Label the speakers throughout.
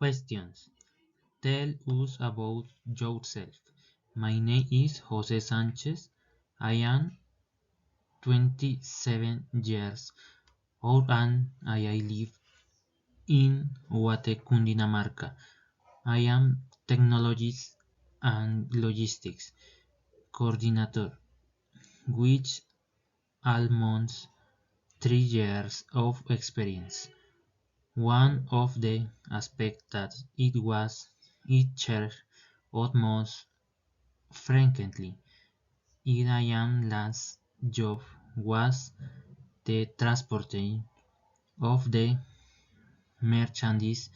Speaker 1: Questions. Tell us about yourself. My name is Jose Sanchez. I am 27 years old and I live in Huate, Cundinamarca. I am Technologies and Logistics Coordinator, with almost 3 years of experience. One of the aspects that it shared almost frequently in I am last job was the transporting of the merchandise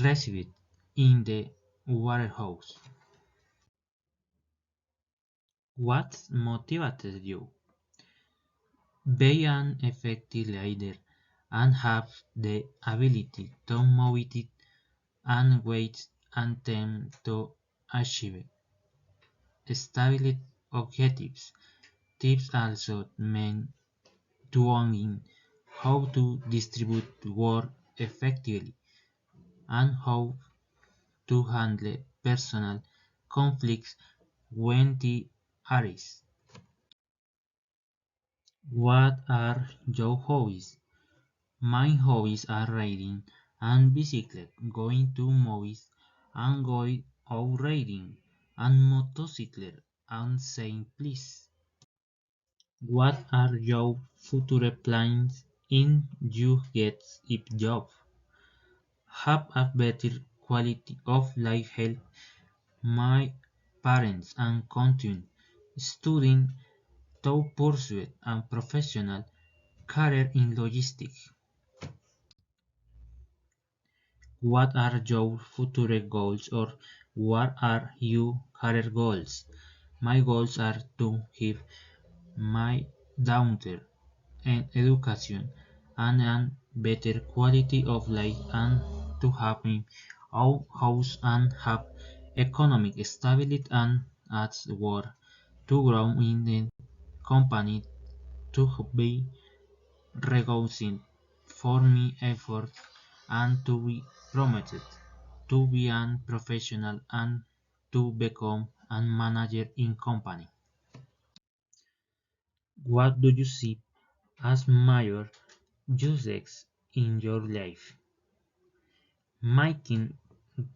Speaker 1: received in the warehouse. What motivated you? Be an effective leader and have the ability to motivate and wait and attempt to achieve established objectives. Tips also mean knowing how to distribute work effectively and how to handle personal conflicts when they arise. What are your hobbies? My hobbies are riding and bicycle, going to movies and going out riding, and motorcycle and saying please. What are your future plans in you get a job? Have a better quality of life, help my parents and continue studying to pursue a professional career in logistics. What are your future goals or what are your career goals? My goals are to give my daughter an education and a better quality of life and to have my own house and have economic stability and at work to grow in the company to be recognized for my effort and to be promoted to be a professional and to become a manager in company. What do you see as major uses in your life? Making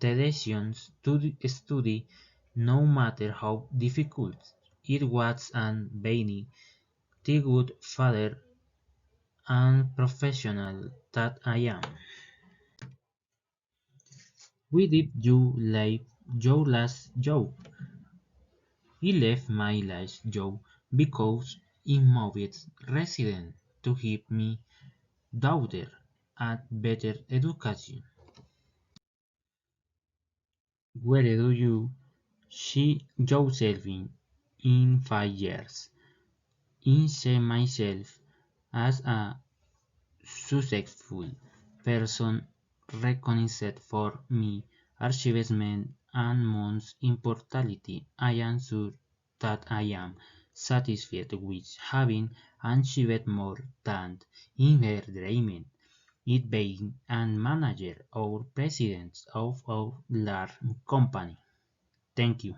Speaker 1: the decisions to study no matter how difficult it was and being the good father and professional that I am. Why did you leave your last job? I left my last job because I moved resident to give me daughter a better education. Where do you see yourself in 5 years? I see myself as a successful person recognized for my achievements and most importantly, I am sure that I am satisfied with having achieved more than in her dreaming, it being a manager or president of a large company. Thank you.